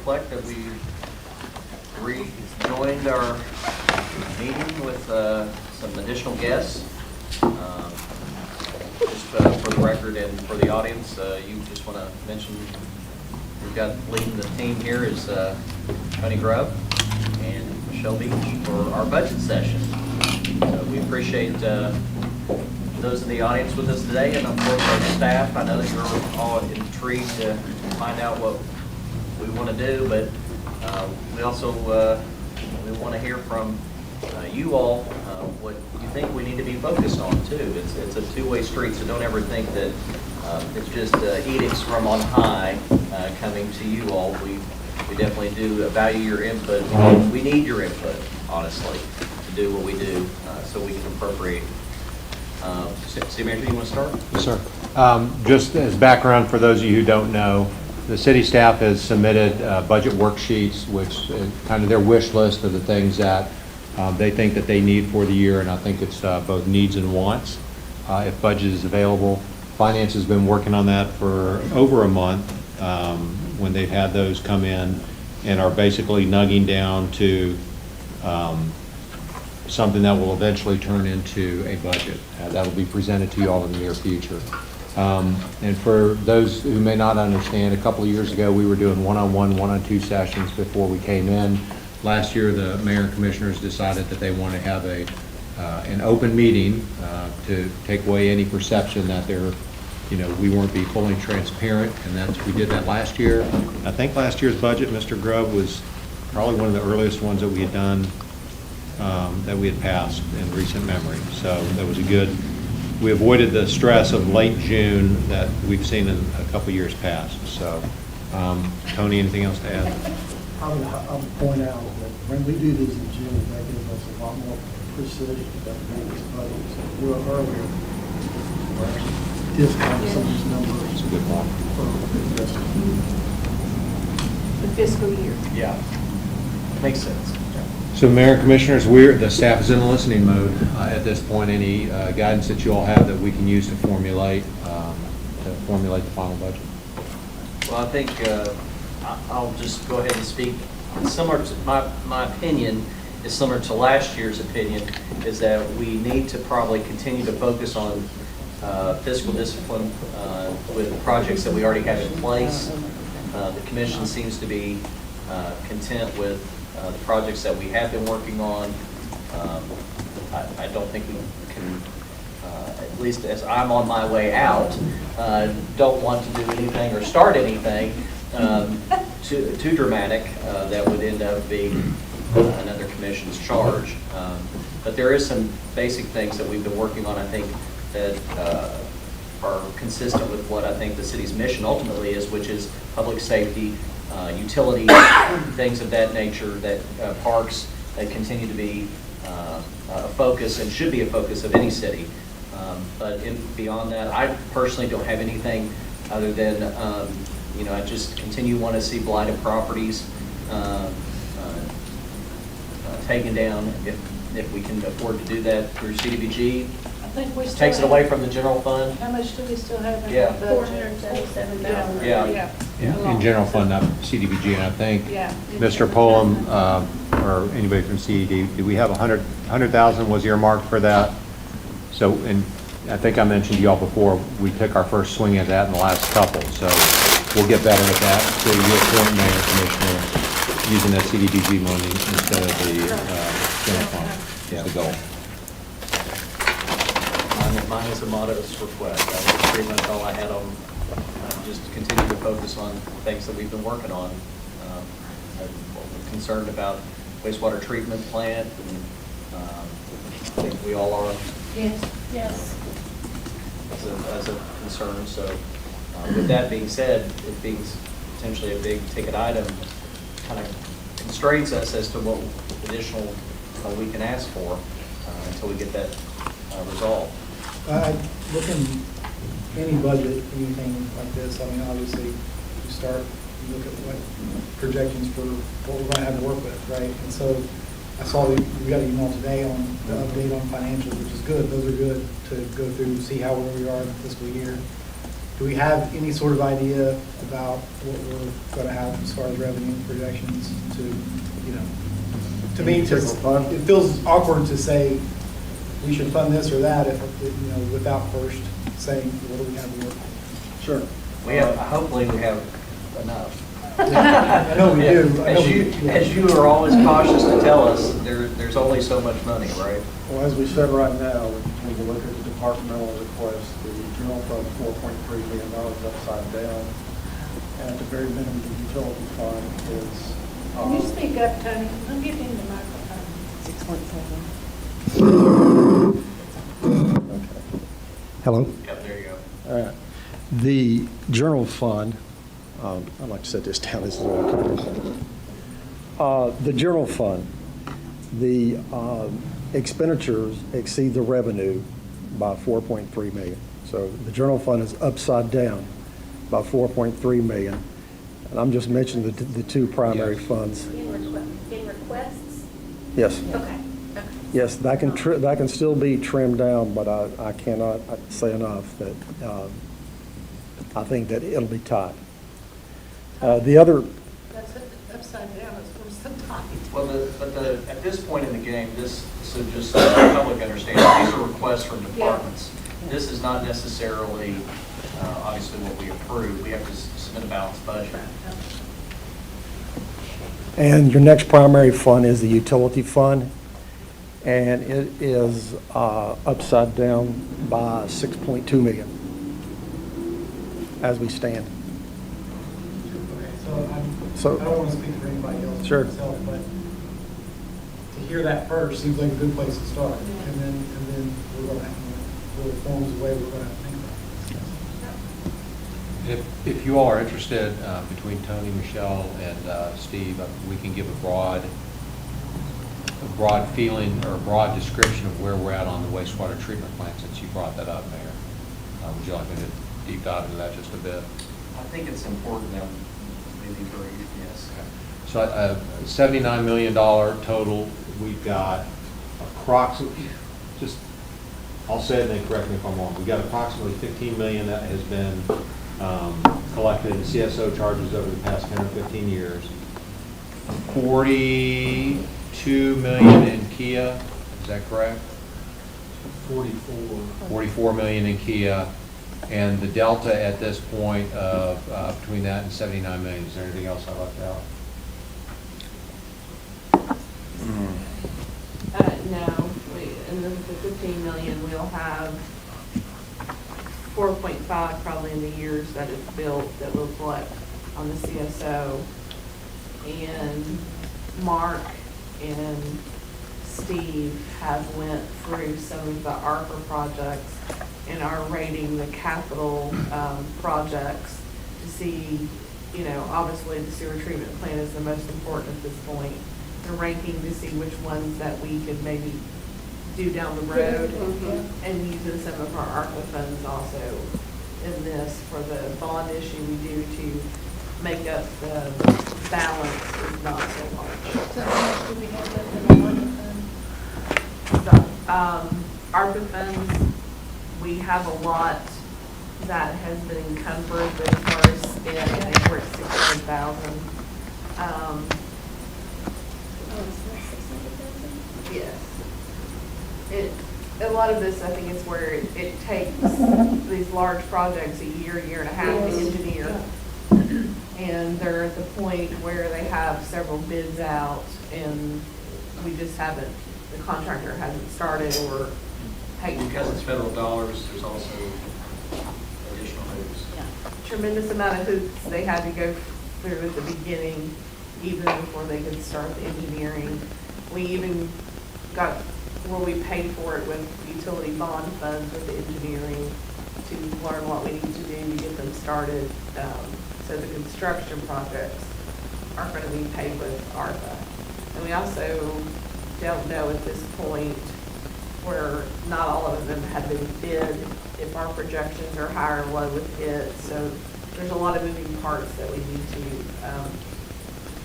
reflect that we rejoined our meeting with some additional guests. Just for the record and for the audience, you just want to mention we've got leading the team here is Tony Grubb and Michelle Beach for our budget session. We appreciate those in the audience with us today, and of course our staff. I know that you're all intrigued to find out what we want to do, but we also we want to hear from you all what you think we need to be focused on too. It's a two-way street, so don't ever think that it's just edicts from on high coming to you all. We definitely do value your input. We need your input, honestly, to do what we do, so we can appropriate. City Manager, you want to start? Yes, sir. Just as background for those of you who don't know, the city staff has submitted budget worksheets, which kind of their wish list of the things that they think that they need for the year, and I think it's both needs and wants. If budget is available, Finance has been working on that for over a month when they've had those come in and are basically nugging down to something that will eventually turn into a budget. That will be presented to you all in the near future. And for those who may not understand, a couple of years ago we were doing one-on-one, one-on-two sessions before we came in. Last year the mayor and commissioners decided that they want to have an open meeting to take away any perception that we weren't be fully transparent, and we did that last year. I think last year's budget, Mr. Grubb, was probably one of the earliest ones that we had done, that we had passed in recent memory. So that was we avoided the stress of late June that we've seen in a couple years past. So, Tony, anything else to add? I'll point out that when we do these in June, that gives us a lot more precision about the budget. So we're earlier, we're actually discounting some of these numbers. That's a good point. The fiscal year. Yeah, makes sense. So, Mayor and Commissioners, the staff is in a listening mode at this point. Any guidance that you all have that we can use to formulate the final budget? Well, I think I'll just go ahead and speak. Similar to my opinion is similar to last year's opinion, is that we need to probably continue to focus on fiscal discipline with the projects that we already have in place. The commission seems to be content with the projects that we have been working on. I don't think we can, at least as I'm on my way out, don't want to do anything or start anything too dramatic that would end up being another commission's charge. But there is some basic things that we've been working on, I think, that are consistent with what I think the city's mission ultimately is, which is public safety, utilities, things of that nature, that parks that continue to be a focus and should be a focus of any city. But beyond that, I personally don't have anything other than, I just want to see blighted properties taken down if we can afford to do that through CDBG. I think we still Takes it away from the general fund. How much do we still have in Yeah. that budget? $477,000. Yeah. In general fund, not CDBG, and I think Yeah. Mr. Pullum or anybody from CED, do we have 100,000 was earmarked for that? So, and I think I mentioned to y'all before, we took our first swing at that in the last couple, so we'll get better at that. So your point, Mayor, Commissioner, using that CDBG money instead of the general fund is the goal. Mine is a modest request. That was pretty much all I had on, just to continue to focus on things that we've been working on. I'm concerned about wastewater treatment plant, and I think we all are Yes. as a concern. So with that being said, it being potentially a big ticket item, kind of constrains us as to what additional we can ask for until we get that resolved. Looking any budget, anything like this, I mean, obviously, you look at what projections for what we're going to have to work with, right? And so I saw we got an email today on the update on financials, which is good. Those are good to go through, see how where we are in the fiscal year. do we have any sort of idea about what we're going to have as far as revenue projections to, to me, Any particular fund? it feels awkward to say we should fund this or that if, without first saying, what do we have to work with? Sure. We have, hopefully we have enough. I know we do. I know we do. As you are always cautious to tell us, there's only so much money, right? Well, as we said right now, when you look at the departmental request, the general fund, $4.3 million upside down. And at the very minimum, the utility fund is. Can you speak up, Tony? I'm getting the microphone. 6.7. Okay. Hello? Yep, there you go. All right. The general fund, I'd like to set this down. This is the general fund, the expenditures exceed the revenue by 4.3 million. So the general fund is upside down by 4.3 million. And I'm just mentioning the two primary Yes. funds. In requests? Yes. Okay. Yes, that can still be trimmed down, but I cannot say enough that I think that it'll be tight. The other, That's upside down, it's worse than tight. Well, at this point in the game, so just so the public understands, these are requests from departments. This is not necessarily, obviously, what we approve. We have to submit a balanced budget. and your next primary fund is the utility fund, and it is upside down by 6.2 million as we stand. Okay, So- I don't want to speak for anybody else. Sure. Myself, but to hear that first seems like a good place to start. Yeah. And then we're going to, will forms the way we're going to have to think about it. If you all are interested, between Tony, Michelle, and Steve, we can give a broad feeling or a broad description of where we're at on the wastewater treatment plant, since you brought that up, Mayor. Would you like me to deep dive into that just a bit? I think it's important that we be brief, yes. So $79 million total. We've got approximately, I'll say it and then correct me if I'm wrong. We've got approximately $15 million that has been collected in CSO charges over the past 10 or 15 years. 42 million in Kia, is that correct? 44 million in Kia. And the delta at this point of between that and 79 million, is there anything else I left out? No, in the 15 million, we'll have 4.5 probably in the years that it's built that we'll collect on the CSO. And Mark and Steve have went through some of the ARPA projects and are rating the capital projects to see, obviously the sewer treatment plant is the most important at this point. They're ranking to see which ones that we could maybe do down the road and using some of our ARPA funds also in this for the bond issue we do to make up the balance is not so much. So how much do we have left in the money fund? So, ARPA funds, we have a lot that has been encumbered as far as spend, I think we're at 600,000. Oh, it's not 600,000? Yes. A lot of this, I think, is where it takes these large projects a year and a half to Yes. engineer. And they're at the point where they have several bids out and we just haven't, the contractor hasn't started or paid. Because it's federal dollars, there's also additional hoops. Tremendous amount of hoops they had to go through at the beginning, even before they could start the engineering. We even got where we paid for it with utility bond funds with the engineering to learn what we need to do to get them started. So the construction projects aren't going to be paid with ARPA. And we also don't know at this point where not all of them have been bid, if our projections are high or low with it. So there's a lot of moving parts that we need to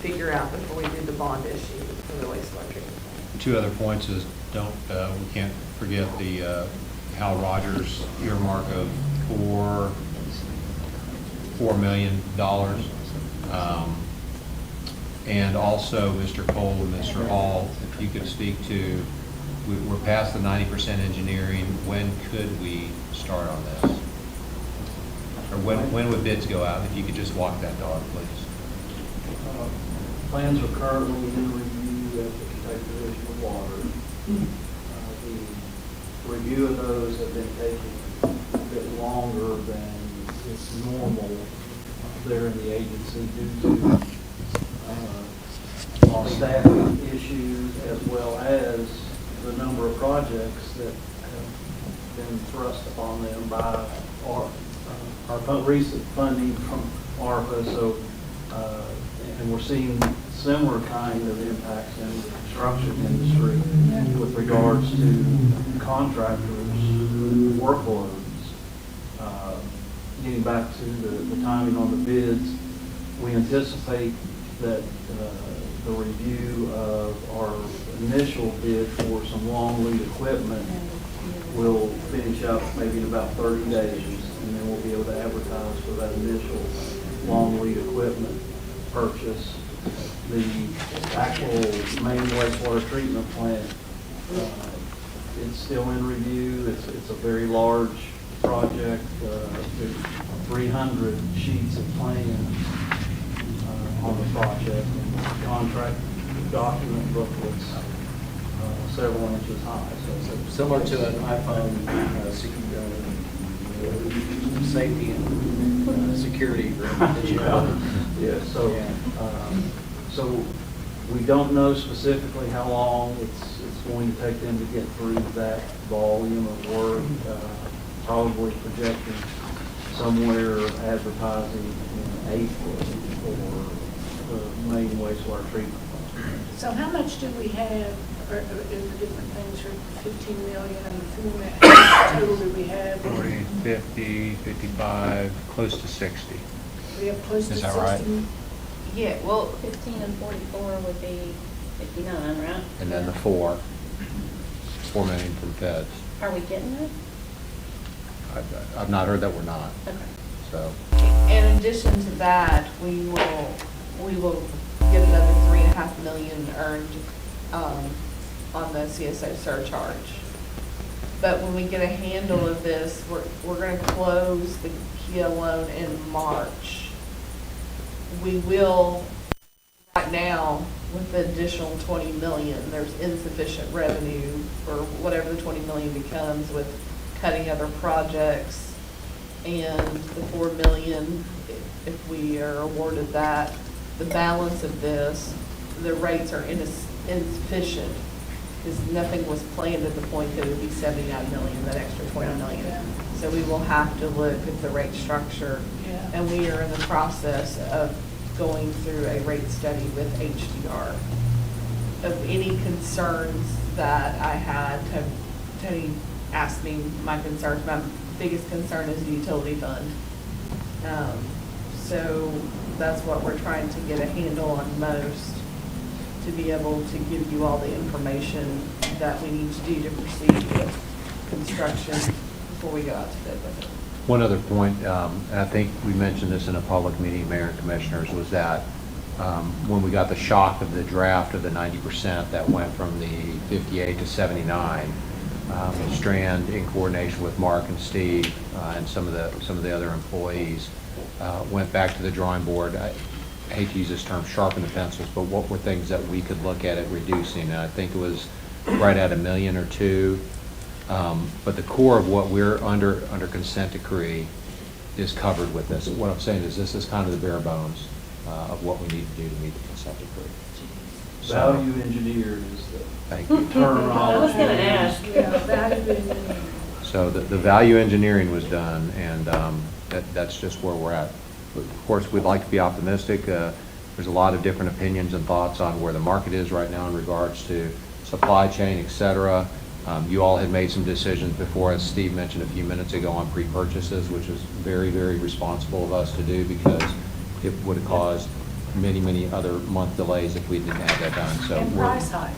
figure out before we do the bond issue for the wastewater treatment plant. Two other points is we can't forget the Hal Rogers earmark of $4 million. And also, Mr. Cole and Mr. Hall, if you could speak to, we're past the 90% engineering. When could we start on this? Or when would bids go out? If you could just walk that dog, please. Plans are currently in review at the Kentucky Division of Water. The review of those have been taking a bit longer than is normal there in the agency due to staffing issues as well as the number of projects that have been thrust upon them by our recent funding from ARPA. So, and we're seeing similar kind of impacts in the construction industry with regards to contractors' workloads. Getting back to the timing on the bids, we anticipate that the review of our initial bid for some long lead equipment will finish up maybe in about 30 days, and then we'll be able to advertise for that initial long lead equipment purchase. The actual main wastewater treatment plant, it's still in review. It's a very large project. There's 300 sheets of plans on the project, and contract document booklets several inches high. So Similar to an iPhone safety and security agreement that you have. Yeah, so we don't know specifically how long it's going to take them to get through that volume of work. Probably projecting somewhere advertising in April for the main wastewater treatment plant. So how much do we have, or in the different things, for 15 million, and how much total do we have? 40, 50, 55, close to 60. We have close to Is 60. that right? Yeah, well, 15 and 44 would be 59, right? And then the 4 million from feds. Are we getting it? I've not heard that we're not, Okay. so. in addition to that, we will get another 3.5 million earned on the CSO surcharge. But when we get a handle of this, we're going to close the Kia loan in March. We will, right now, with the additional 20 million, there's insufficient revenue for whatever the 20 million becomes with cutting other projects, and the 4 million, if we are awarded that, the balance of this, the rates are insufficient, because nothing was planned at the point that it would be 79 million, that extra 20 million. So we will have to look at the rate structure, Yeah. and we are in the process of going through a rate study with HDR. Of any concerns that I had, Tony asked me my concerns. My biggest concern is the utility fund. So that's what we're trying to get a handle on most, to be able to give you all the information that we need to do to proceed with construction before we go out to bid with it. One other point, and I think we mentioned this in a public meeting, Mayor and Commissioners, was that when we got the shock of the draft of the 90% that went from the 58 to 79, Strand, in coordination with Mark and Steve and some of the other employees, went back to the drawing board. I hate to use this term, sharpen the pencils, but what were things that we could look at reducing? And I think it was right at $1 million or $2 million. But the core of what we're under consent decree is covered with this. What I'm saying is this is kind of the bare bones of what we need to do to meet the consent decree. So, Value engineer is the thank you. terminology. I was going to ask. Yeah, value engineering. So the value engineering was done, and that's just where we're at. Of course, we'd like to be optimistic. There's a lot of different opinions and thoughts on where the market is right now in regards to supply chain, et cetera. You all had made some decisions before, as Steve mentioned a few minutes ago, on pre-purchases, which is very, very responsible of us to do, because it would have caused many other month delays if we didn't have that done. So And we're- price hikes.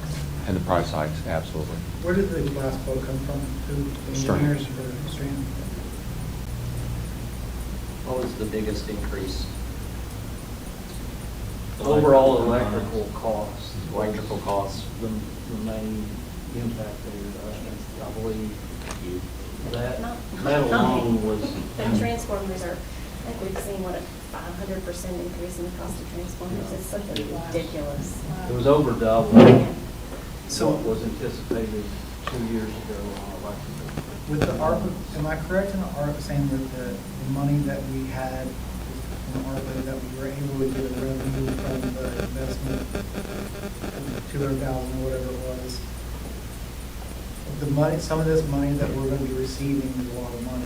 And the price hikes, absolutely. Where did the last quote come from? Who, the Strand. engineers for Strand? What was the biggest increase? Overall electrical costs. Electrical costs. The main impact there, I believe, that alone was. The transformers are, I think we've seen, what, a 500% increase in the cost of transformers. It's something ridiculous. It was over double Yeah. what was anticipated 2 years ago on electrical. With the ARPA, am I correct in the ARPA saying that the money that we had in ARPA, that we were able to get a revenue from the investment, 200,000 or whatever it was? The money, some of this money that we're going to be receiving is a lot of money.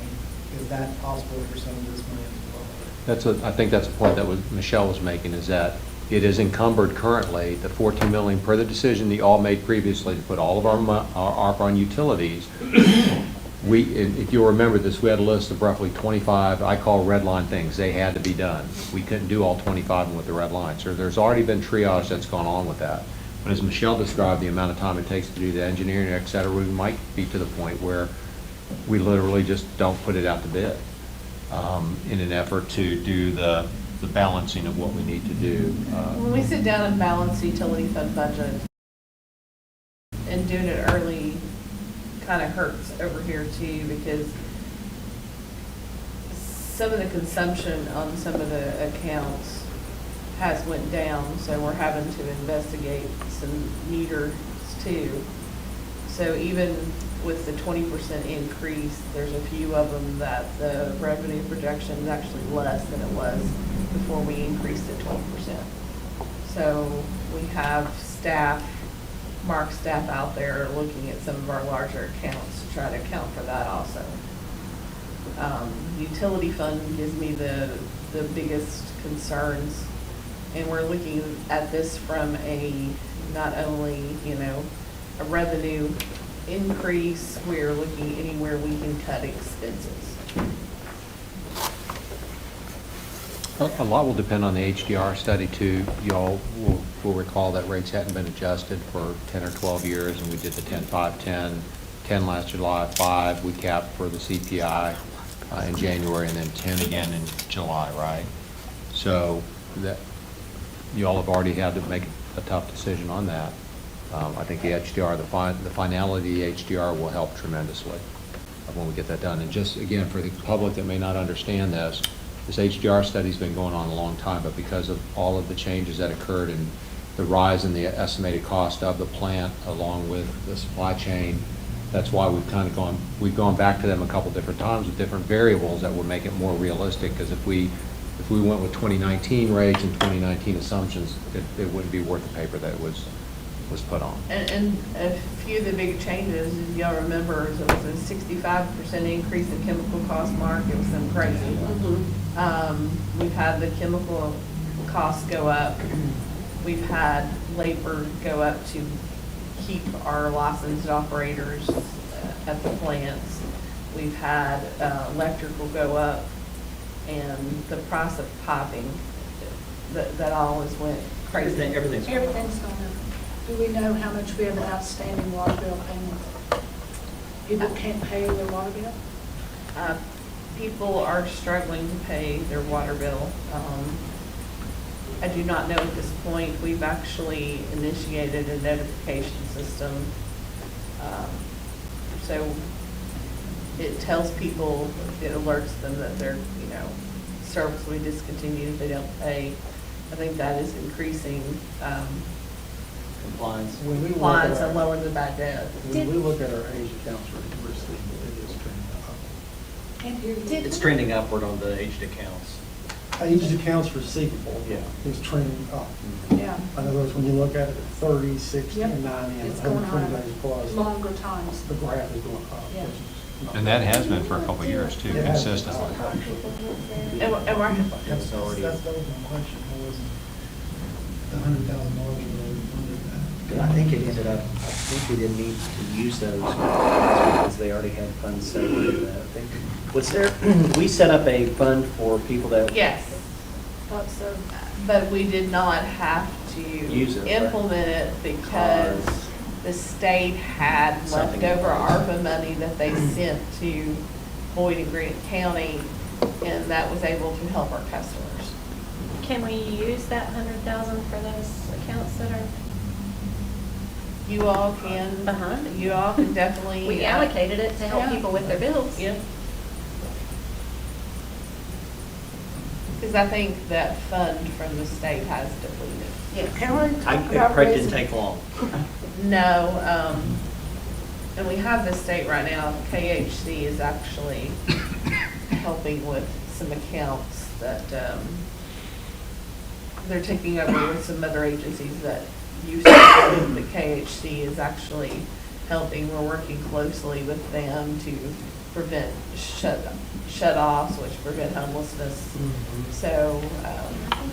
Is that possible for some of this money as well? I think that's a point that Michelle was making, is that it is encumbered currently, the 14 million per the decision you all made previously to put all of our ARPA on utilities. If you'll remember this, we had a list of roughly 25, I call red line things. They had to be done. We couldn't do all 25 with the red line. So there's already been triage that's gone on with that. But as Michelle described, the amount of time it takes to do the engineering, et cetera, we might be to the point where we literally just don't put it out to bid in an effort to do the balancing of what we need to do. When we sit down and balance the utility fund budget, and doing it early kind of hurts over here too, because some of the consumption on some of the accounts has went down, so we're having to investigate some meters too. So even with the 20% increase, there's a few of them that the revenue projection is actually less than it was before we increased it 12%. So we have Mark staff out there looking at some of our larger accounts to try to account for that also. Utility fund gives me the biggest concerns, and we're looking at this from a, not only, a revenue increase, we're looking anywhere we can cut expenses. A lot will depend on the HDR study too. Y'all will recall that rates hadn't been adjusted for 10 or 12 years, and we did the 10-5-10. 10 last July, 5 we capped for the CPI in January, and then 10 again in July, right? So that you all have already had to make a tough decision on that. I think the HDR, the finality of the HDR will help tremendously when we get that done. And just again, for the public that may not understand this HDR study's been going on a long time, but because of all of the changes that occurred and the rise in the estimated cost of the plant along with the supply chain, that's why we've gone back to them a couple different times with different variables that would make it more realistic. Because if we went with 2019 rates and 2019 assumptions, it wouldn't be worth the paper that it was put on. And a few of the big changes, if y'all remember, there was a 65% increase in chemical cost, Mark. It was some crazy. We've had the chemical costs go up. We've had labor go up to keep our licensed operators at the plants. We've had electrical go up, and the price of piping, that always went crazy. Everything's Everything's gone up. Do we know how much we have an outstanding water bill payment? People can't pay their water bill? People are struggling to pay their water bill. I do not know at this point. We've actually initiated a notification system. So it tells people, it alerts them that their, service will be discontinued if they don't pay. I think that is increasing Compliance. When we look compliance at and our, lowering the bad debt. when we look at our age accounts receivable, it is trending up. Can't hear you. It's trending upward on the aged accounts. Aged accounts receivable Yeah. is trending up. Yeah, In other words, when you look at it at 30, 60, Yep. and 90, and it's going 120 days plus, on longer times. the graph is going up. Yeah. which is not- And that has been for a couple of years too, It has. consistently. And we're, That's that was my question. It wasn't the $100,000 really funded that. I think I think we didn't need to use those because they already had funds set up for that. I think, was there, we set up a fund for people that. yes. Thought so. But we did not have to Use it, right. implement it because the state had Something. leftover ARPA money that they sent to Boyd and Grant County and that was able to help our customers. Can we use that 100,000 for those accounts that are, You all can, Behind? you all can definitely. we allocated it to help Yeah. people with their bills? Yeah. Because I think that fund from the state has depleted. Can we talk It about probably didn't raising? take long. No, and we have the state right now, KHC is actually helping with some accounts that, they're taking over with some other agencies that used to, the KHC is actually helping. We're working closely with them to prevent shut-offs, which prevent homelessness. So,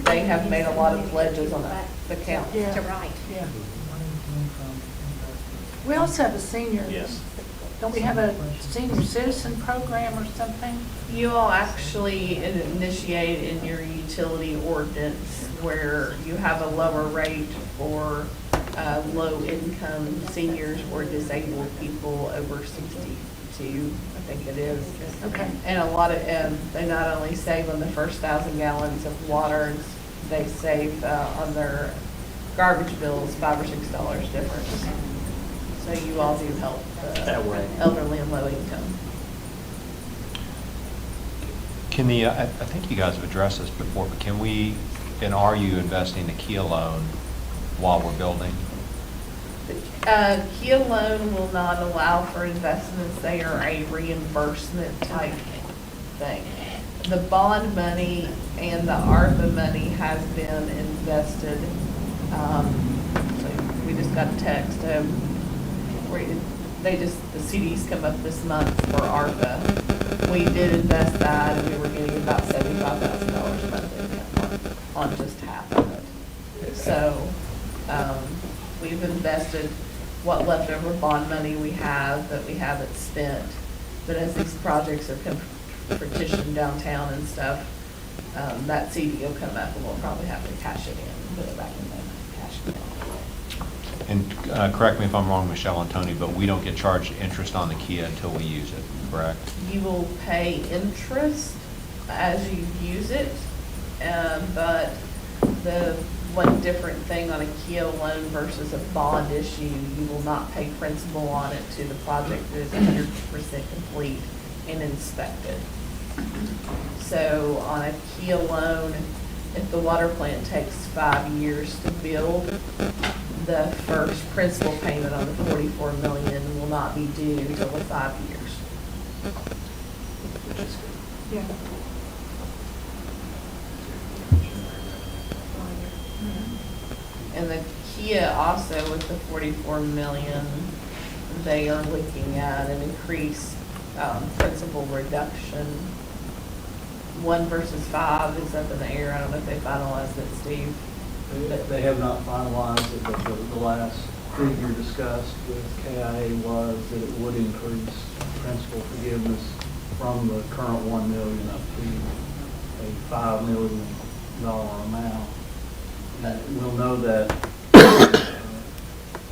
they have made a lot of pledges on the account. Yeah. To write. Yeah. We also have a senior. Yes. Don't we have a senior citizen program or something? You all actually initiate in your utility ordinance where you have a lower rate for low-income seniors or disabled people over 62, I think it is. Okay. And a lot of, they not only save on the first 1,000 gallons of water, they save on their garbage bills $5 or $6 difference. So you all do help That way. elderly and low income. Can the, I think you guys have addressed this before, but can we, and are you investing the Kia loan while we're building? Kia loan will not allow for investments. They are a reimbursement type thing. The bond money and the ARPA money has been invested. So we just got a text. The CDs come up this month for ARPA. We did invest that, and we were getting about $75,000 monthly on just half of it. So, we've invested what leftover bond money we have that we haven't spent. But as these projects are petitioned downtown and stuff, that CD will come up, and we'll probably have to cash it in, and put it back in the cash account. And correct me if I'm wrong, Michelle and Tony, but we don't get charged interest on the Kia until we use it, correct? You will pay interest as you use it, but the one different thing on a Kia loan versus a bond issue, you will not pay principal on it to the project that is 100% complete and inspected. So on a Kia loan, if the water plant takes 5 years to build, the first principal payment on the $44 million will not be due until the 5 years. Yeah. And the Kia also with the 44 million, they are looking at an increased principal reduction. 1 versus 5 is up in the air. I don't know if they finalized it, Steve. They have not finalized it, but the last figure discussed with KIA was that it would increase principal forgiveness from the current 1 million up to a $5 million amount. And we'll know that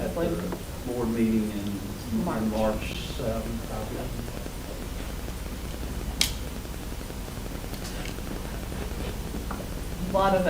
at the board meeting in March 7th, probably. A lot of